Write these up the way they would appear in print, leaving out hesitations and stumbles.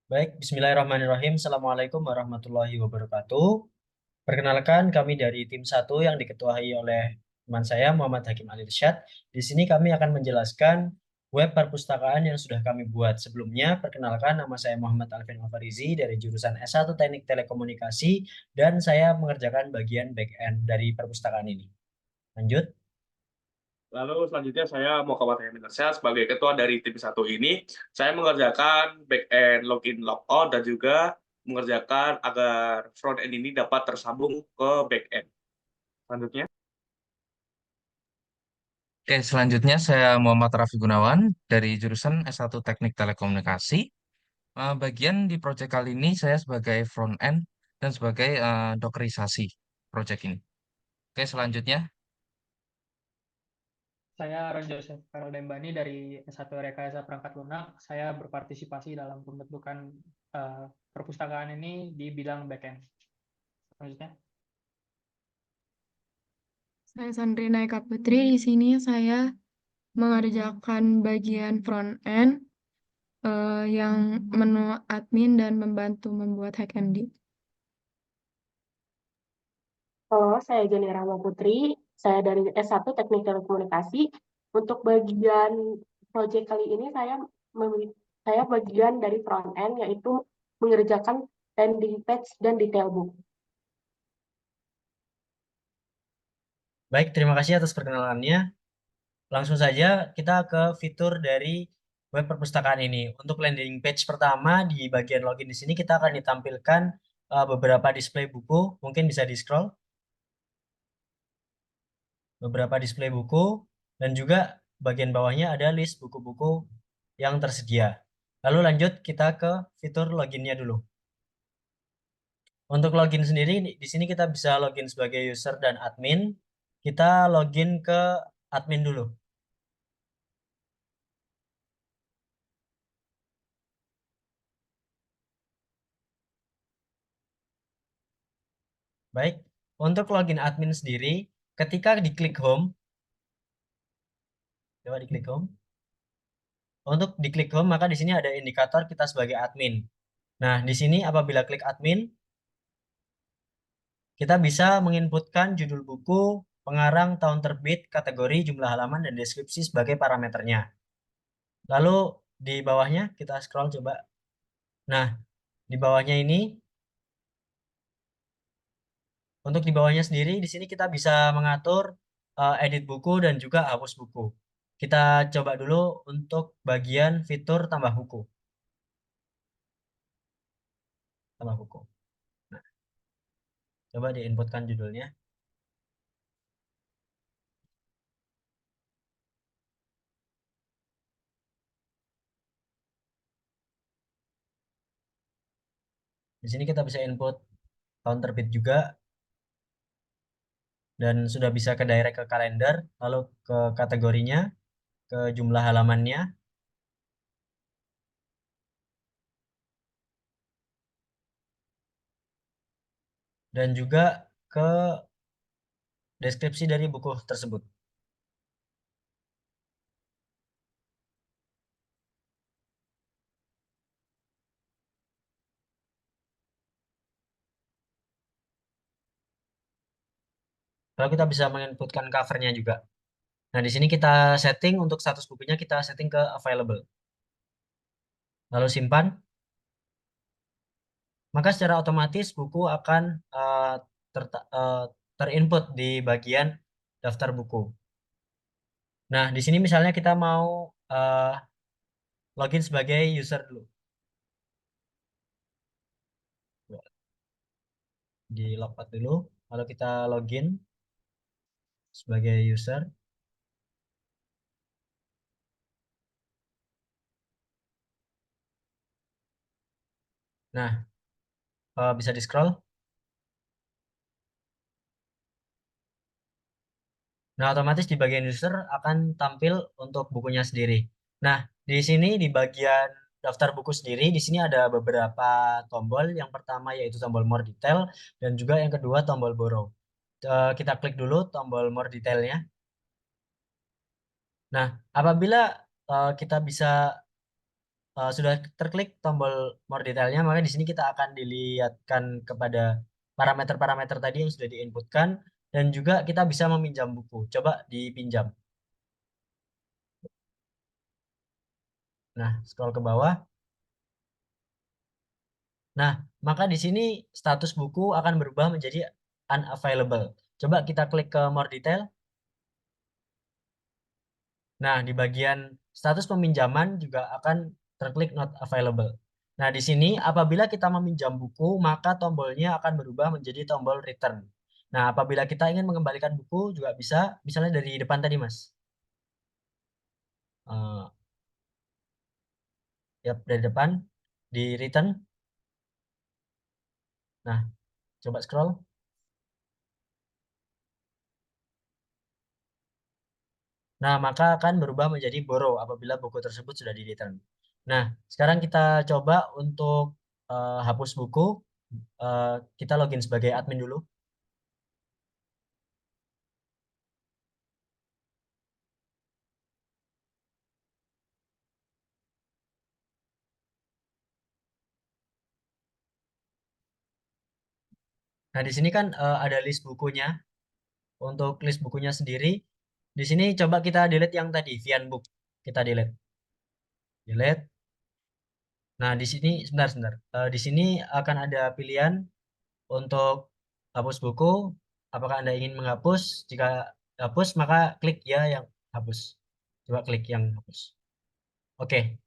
Baik, Bismillahirrahmanirrahim. Assalamualaikum warahmatullahi wabarakatuh. Perkenalkan, kami dari tim satu yang diketuai oleh teman saya, Muhammad Hakim Alirsyad. Di sini kami akan menjelaskan web perpustakaan yang sudah kami buat sebelumnya. Perkenalkan, nama saya Muhammad Alvin Alfarizi dari jurusan S1 Teknik Telekomunikasi dan saya mengerjakan bagian back-end dari perpustakaan ini. Lanjut. Lalu selanjutnya saya mau kabar saya sebagai ketua dari tim satu ini. Saya mengerjakan back-end login logout dan juga mengerjakan agar front end ini dapat tersambung ke back-end. Selanjutnya. Oke, selanjutnya saya Muhammad Rafi Gunawan dari jurusan S1 Teknik Telekomunikasi. Bagian di proyek kali ini saya sebagai front end dan sebagai dockerisasi proyek ini. Oke, selanjutnya. Saya Aaron Joseph Dembani dari S1 Rekayasa Perangkat Lunak. Saya berpartisipasi dalam pembentukan perpustakaan ini di bidang backend. Selanjutnya. Saya Sandrina Eka Putri. Di sini saya mengerjakan bagian front end yang menu admin dan membantu membuat HackMD. Halo, saya Joni Rahma Putri. Saya dari S1 Teknik Telekomunikasi. Untuk bagian proyek kali ini saya bagian dari front end yaitu mengerjakan landing page dan detail book. Baik, terima kasih atas perkenalannya. Langsung saja kita ke fitur dari web perpustakaan ini. Untuk landing page pertama di bagian login di sini kita akan ditampilkan beberapa display buku, mungkin bisa di-scroll. Beberapa display buku dan juga bagian bawahnya ada list buku-buku yang tersedia. Lalu lanjut kita ke fitur loginnya dulu. Untuk login sendiri di sini kita bisa login sebagai user dan admin. Kita login ke admin dulu. Baik, untuk login admin sendiri, ketika diklik home, coba diklik home. Untuk diklik home, maka di sini ada indikator kita sebagai admin. Nah, di sini apabila klik admin, kita bisa menginputkan judul buku, pengarang, tahun terbit, kategori, jumlah halaman, dan deskripsi sebagai parameternya. Lalu di bawahnya kita scroll coba. Nah, di bawahnya ini, untuk di bawahnya sendiri, di sini kita bisa mengatur edit buku dan juga hapus buku. Kita coba dulu untuk bagian fitur tambah buku. Tambah buku. Nah, coba diinputkan judulnya. Di sini kita bisa input tahun terbit juga dan sudah bisa ke direct ke kalender, lalu ke kategorinya, ke jumlah halamannya, dan juga ke deskripsi dari buku tersebut. Lalu kita bisa menginputkan covernya juga. Nah, di sini kita setting untuk status bukunya kita setting ke available. Lalu simpan. Maka secara otomatis buku akan terinput di bagian daftar buku. Nah, di sini misalnya kita mau login sebagai user dulu. Di logout dulu, lalu kita login sebagai user. Nah, bisa di scroll. Nah, otomatis di bagian user akan tampil untuk bukunya sendiri. Nah, di sini di bagian daftar buku sendiri, di sini ada beberapa tombol. Yang pertama yaitu tombol more detail dan juga yang kedua tombol borrow. Kita klik dulu tombol more detailnya. Nah, apabila kita bisa sudah terklik tombol more detailnya, maka di sini kita akan dilihatkan kepada parameter-parameter tadi yang sudah diinputkan, dan juga kita bisa meminjam buku. Coba dipinjam. Nah, scroll ke bawah. Nah, maka di sini status buku akan berubah menjadi unavailable. Coba kita klik ke more detail. Nah, di bagian status peminjaman juga akan terklik not available. Nah, di sini apabila kita meminjam buku, maka tombolnya akan berubah menjadi tombol return. Nah, apabila kita ingin mengembalikan buku juga bisa, misalnya dari depan tadi, Mas. Eh, ya, dari depan, di return. Nah, coba scroll. Nah, maka akan berubah menjadi borrow apabila buku tersebut sudah di return. Nah, sekarang kita coba untuk hapus buku. Eh, kita login sebagai admin dulu. Nah, di sini kan ada list bukunya. Untuk list bukunya sendiri, di sini coba kita delete yang tadi, Vian Book. Kita delete. Delete. Nah, di sini, sebentar. Di sini akan ada pilihan untuk hapus buku. Apakah Anda ingin menghapus? Jika hapus, maka klik ya yang hapus. Coba klik yang hapus. Oke,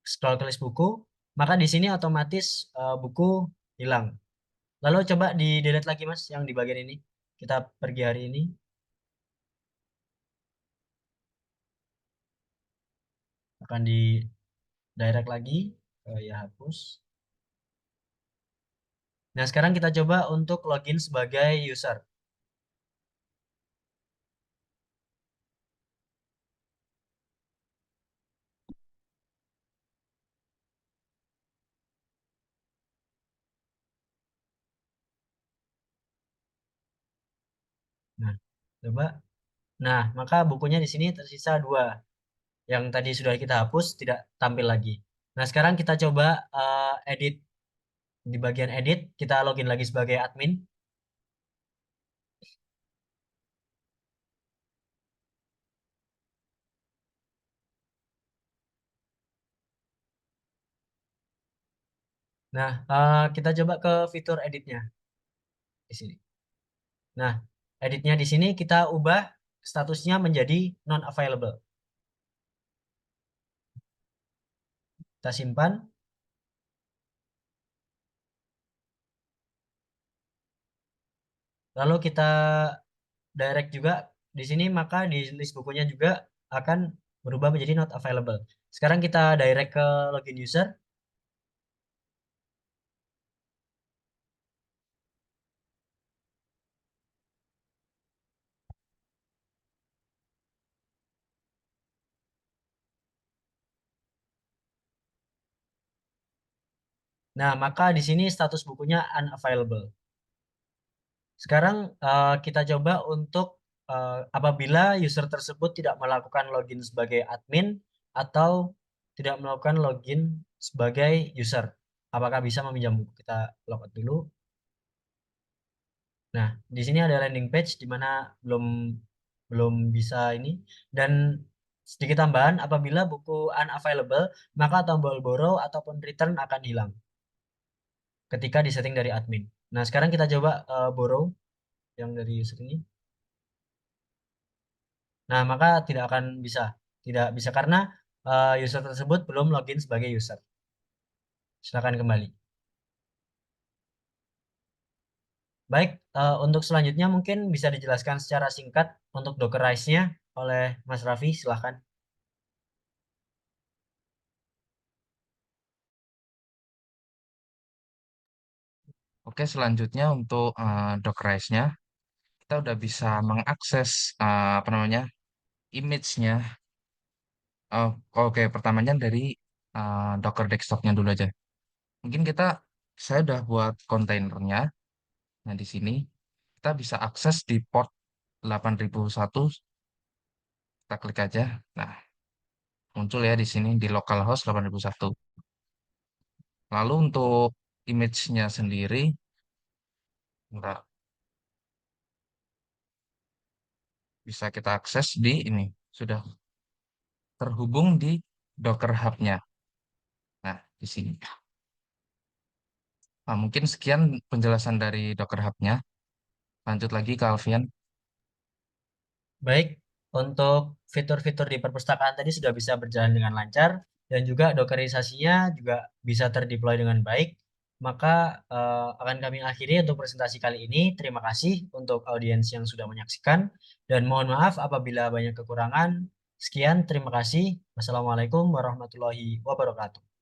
scroll ke list buku. Maka di sini otomatis buku hilang. Lalu coba di delete lagi, Mas, yang di bagian ini. Kita pergi hari ini. Akan di direct lagi. Ya, hapus. Nah, sekarang kita coba untuk login sebagai user. Nah, coba. Nah, maka bukunya di sini tersisa 2. Yang tadi sudah kita hapus, tidak tampil lagi. Nah, sekarang kita coba edit. Di bagian edit, kita login lagi sebagai admin. Nah, kita coba ke fitur editnya di sini. Nah, editnya di sini kita ubah statusnya menjadi non available. Kita simpan. Lalu kita direct juga di sini, maka di list bukunya juga akan berubah menjadi not available. Sekarang kita direct ke login user. Nah, maka di sini status bukunya unavailable. Sekarang kita coba untuk apabila user tersebut tidak melakukan login sebagai admin atau tidak melakukan login sebagai user. Apakah bisa meminjam buku? Kita logout dulu. Nah, di sini ada landing page di mana belum belum bisa ini, dan sedikit tambahan, apabila buku unavailable, maka tombol borrow ataupun return akan hilang ketika disetting dari admin. Nah, sekarang kita coba borrow yang dari user ini. Nah, maka tidak akan bisa. Tidak bisa karena user tersebut belum login sebagai user. Silakan kembali. Baik, untuk selanjutnya mungkin bisa dijelaskan secara singkat untuk Dockerize-nya oleh Mas Raffi, silahkan. Oke, selanjutnya untuk Dockerize-nya, kita udah bisa mengakses apa namanya image-nya. Oh, oke, pertamanya dari Docker desktop-nya dulu aja. Mungkin saya udah buat kontainernya. Nah, di sini kita bisa akses di port 8001. Kita klik aja. Nah, muncul ya di sini di localhost 8001. Lalu untuk image-nya sendiri, bentar, bisa kita akses di ini. Sudah terhubung di Docker Hub-nya. Nah, di sini. Nah, mungkin sekian penjelasan dari Docker Hub-nya. Lanjut lagi ke Alfian. Baik, untuk fitur-fitur di perpustakaan tadi sudah bisa berjalan dengan lancar dan juga dockerisasinya juga bisa terdeploy dengan baik. Maka akan kami akhiri untuk presentasi kali ini. Terima kasih untuk audiens yang sudah menyaksikan dan mohon maaf apabila banyak kekurangan. Sekian, terima kasih. Wassalamualaikum warahmatullahi wabarakatuh.